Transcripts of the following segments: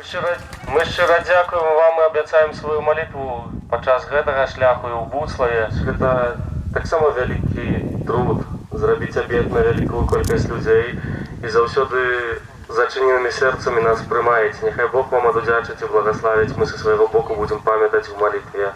Мы щиро дякуємо вам і обіцяємо свою молитву падчас гэтага шляху і ў Буцлаве. Гэта таксама вялікі труд зрабіць абед на вялікую колькасць людзей і заўсёды зачыненымі сэрцамі нас прымаеце. Няхай Бог вам адудзячыць і благаславіць. Мы са свайго боку будзем памятаць у малітве.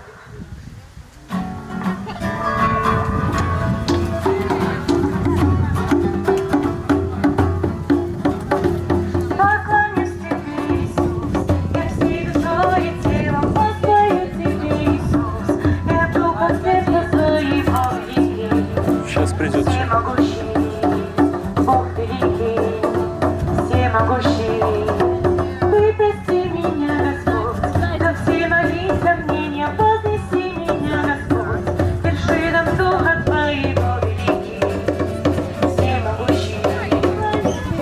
Сейчас придет. Бог великий, всемогущий, ты прости меня, Господь, за все мои сомнения, вознеси меня, Господь, верши нам Духа Твоего великий, всемогущий,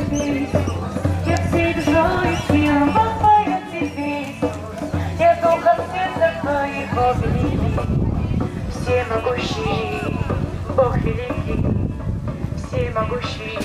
Тебе, Иисус, я всей душой и силой воспою Тебе, Иисус, я Духом сердца Твоего великий, всемогущий, Бог великий, всемогущий.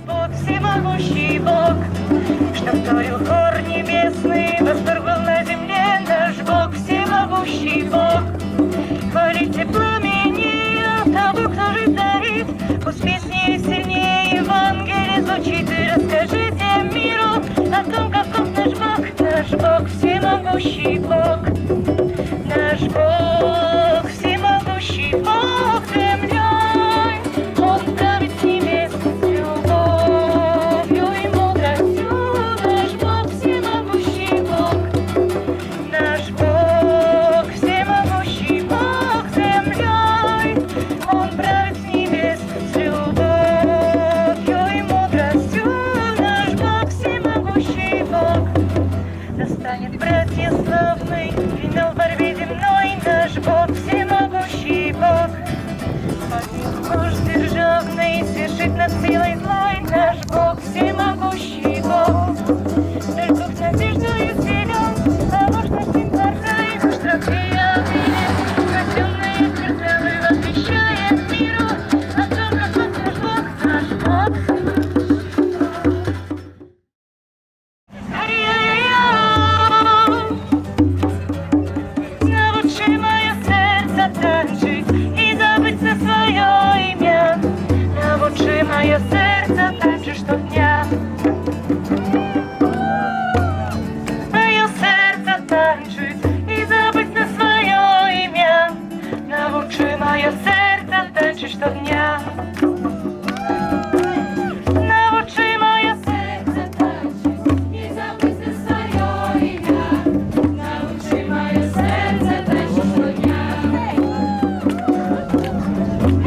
Бог, всемогущий Бог, что вторил хор небесный, восторгал на земле наш Бог, всемогущий Бог. Хвалите пламени того, кто жив дарит, пусть песни сильнее Евангелие звучит, и расскажите миру о том, каков наш Бог, всемогущий Бог. Наш Бог, всемогущий Бог землей, Он правит с небес с любовью и мудростью. Наш Бог, всемогущий Бог. Наш Бог, всемогущий Бог землей, Он правит с небес с любовью и мудростью. Наш Бог, всемогущий Бог. Настанет, братья славный, финал в борьбе земной. Наш Бог, всемогущий Бог. Вождь державный свершит над силой злой. Наш Бог, всемогущий Бог. Наш Бог надеждою силен, а вождь над ним порхает. Наш трофея обиден, рожденный смертный возвещает миру о том, каков наш Бог, наш Бог. Научи мое сердце танчить и забыть за свое имя. Научи мое сердце танчить штодня. Мое сердце танчить и забыть за свое имя. Научи мое сердце танчить штодня. Научи мое сердце танчить и забыть за свое имя. Научи мое сердце танчить штодня.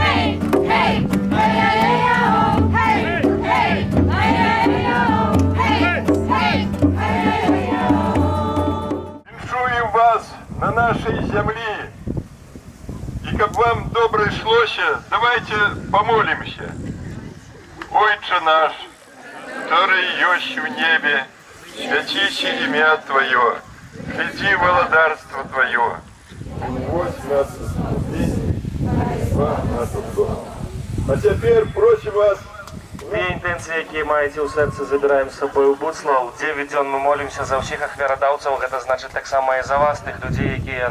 Hey, hey, ай-яй-яй-яу, hey, hey, ай-яй-яй-яу, hey, hey, ай-яй-яй-яу. Віншую вас на нашей земле. И как вам добре шлося, давайте помолимся. Отче наш, который есть в небе, святися имя Твое, приди володарство Твое. Вводь нас в искупление, и избавь нас от зла. А теперь просим вас. Две інтенції, які маєте у серці, забираємо з собою у Буцлав. 9 дзён ми молимся за всіх ахвярадаўцаў, гэта значить так само і за вас, тих людей, які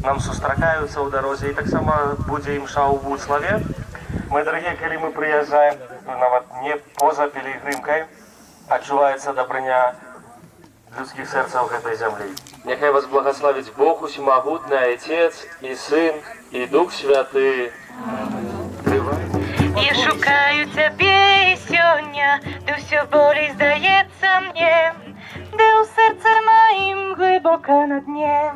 нам сустракаюцца ў дарозе, і так само будзе імша ў Буцлаве. Мы, дарагія, калі мы прыязджаем, нават не поза пілігрымкай, адчуваецца дабрыня людскіх сэрцаў гэтай зямлі. Няхай вас благословить Бог усемогутный, Отец и Сын и Дух Святый. Я шукаю тебе сёння, де все болей здається мне, де у серце моїм глибоко на дне.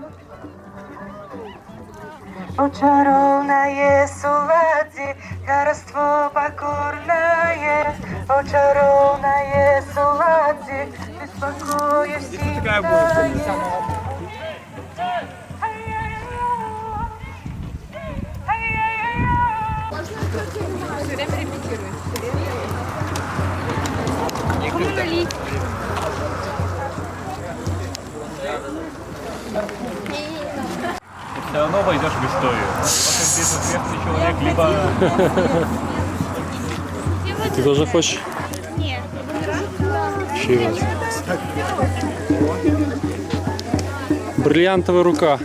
Очаровное сулади, хараство покорное, очаровное сулади, ты спокою всім дає. Все время репетирует. Все равно войдешь в историю. Потом здесь успешный человек, либо... Ты тоже хочешь? Нет. Чего? Бриллиантовая рука.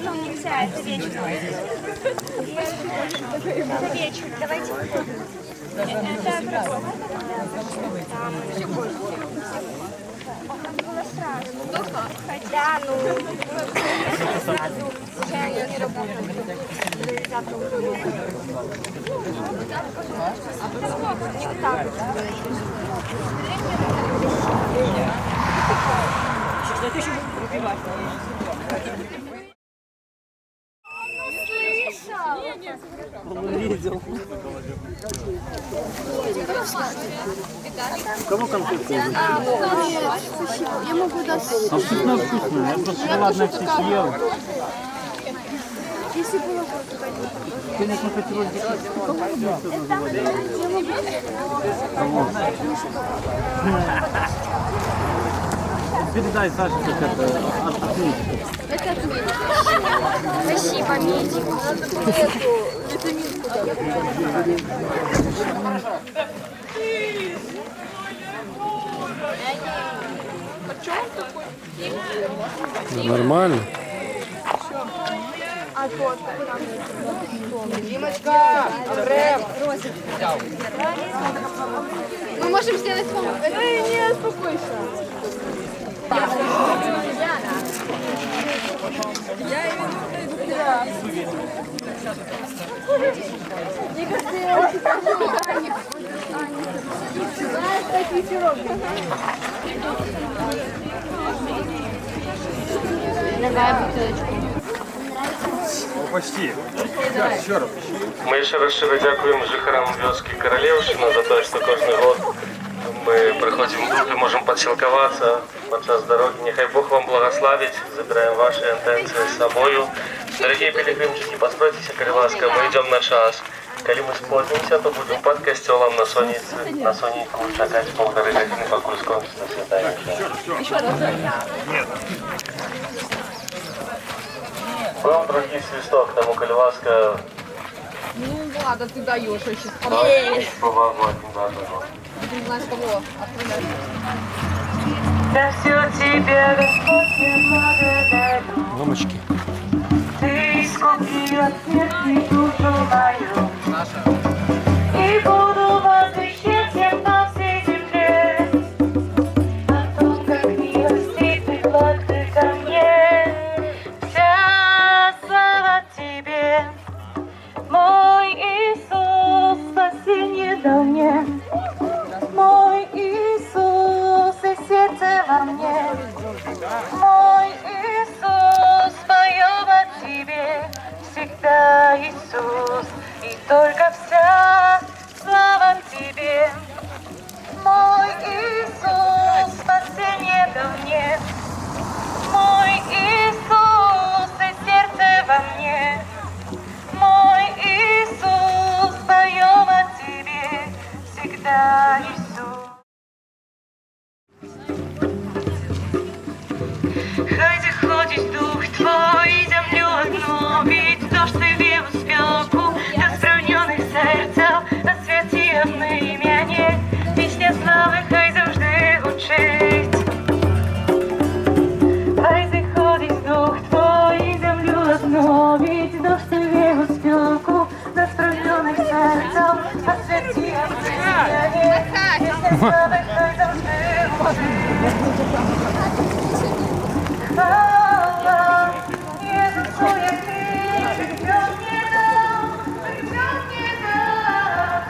Ну, нельзя, это вечер. Это вечер, давайте. Это еще больше. Было страшно. Хотя, ну, сразу. Я не работаю. Завтра уже не так. Это еще будет пробивать. Кому конфетку? Я могу дать. А вкусно, вкусно. Я просто шоколадное все съел. Если было Конечно, хотелось передай Саше, как это ответить. это ответить. Спасибо, медик. Нормально. А вот Димочка, Рэм. мы можем сделать вам... Не, успокойся. Давай бутылочку. Почти. Еще раз. Ми ще раз щиро дякуємо жихарам вёски Королевщина за те, що кожен год ми приходимо в дух і можемо підсілкуватися під час дороги. Нехай Бог вам благословить. Забираємо ваші інтенції з собою. Дорогі пілігримчики, постройтеся, коли ласка, ми йдемо на час. Коли ми сплотнимся, то будемо під костелом на сонечку чекати 1,5 години, поки скончиться святая миша. Был другий свисток, тому коли ласка... Ну ладно, ты даешь еще. По-моему, один надо. Ты не знаешь кого отправлять. За все тебе, Господь, я благодарю. Мамочки. Ты искупил от смерти душу мою. И буду возвещать по всей земле о том, как милостив и благ ты ко мне. Вся слава тебе, мой Иисус, спасение дал мне. Мой Иисус, и сердце во мне. Мой Иисус, поем о тебе всегда, Иисус, и только вся слава тебе. Отця Ісус. Хай заходить дух Твой, землю обновить, дождь Твоего спеку, до справнених серця, на святі одноім'яні, пісня слави хай завжди гучить. Хай заходить дух Твой, землю обновить, дождь Твоего спеку, до справнених серця, на святі одноім'яні, пісня слави хай завжди гучить. Хвала Єзусу, який життя не дав, життя не дав.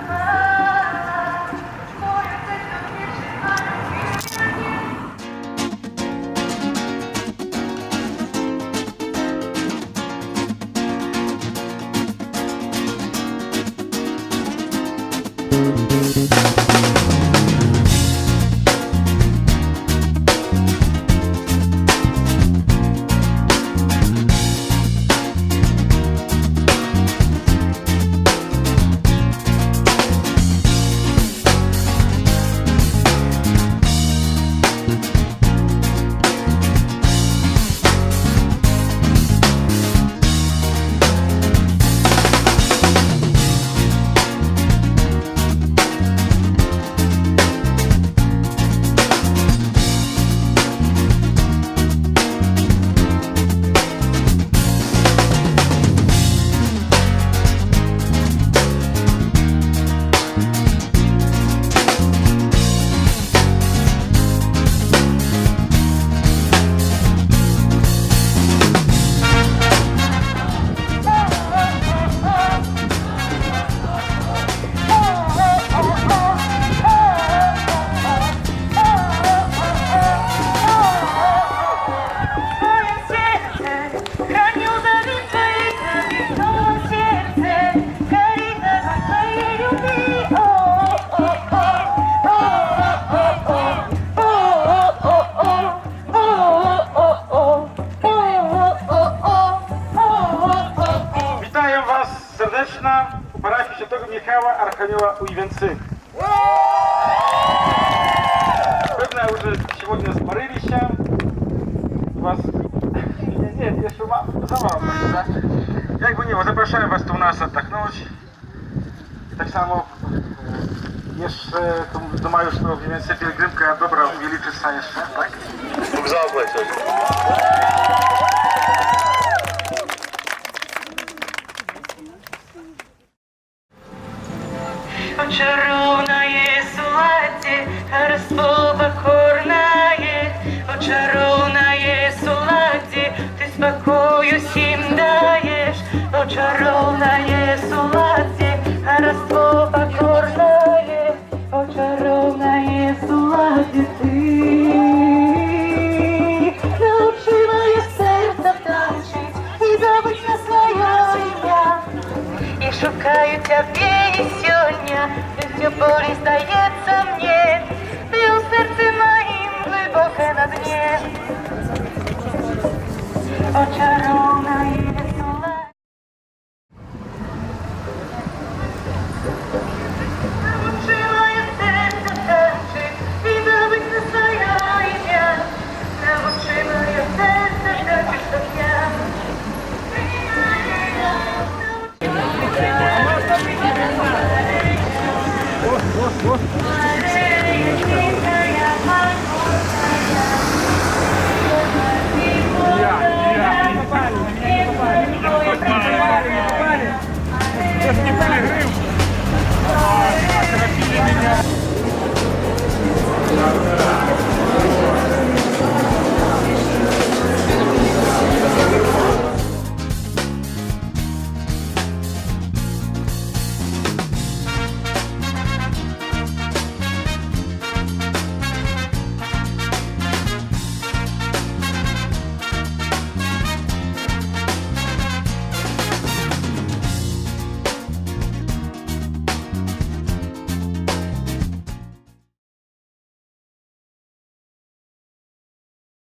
Твоє серце більше пам'яті. Вітаємо вас сердечно у парафії Святого Михайла Архангела у Ивенцы. Pewnie уже сегодня сморились. Вас... Нет, jeszcze забавно, да? Jak by nie było, zapraszam was tu u nas oddechnąć. I tak samo jeszcze, tu ma już to więcej pielgrzymka dobra uwielczyca jeszcze, tak? Bóg zapłać. Очаровное сладе, родство покорное, очаровное сладе, ты спокою всем даешь. Очаровное сладе, родство покорное, очаровное сладе ты. Научи мое сердце танчить и забыть на свое имя. И шукаю тебе и сегодня, и все более сдается мне, ты у сердце моим глубоко на дне. Очарованное сладкое. Научи мое сердце танцевать и забыть на свое имя. Научи мое сердце танцевать, как я. Научи мое сердце танцевать.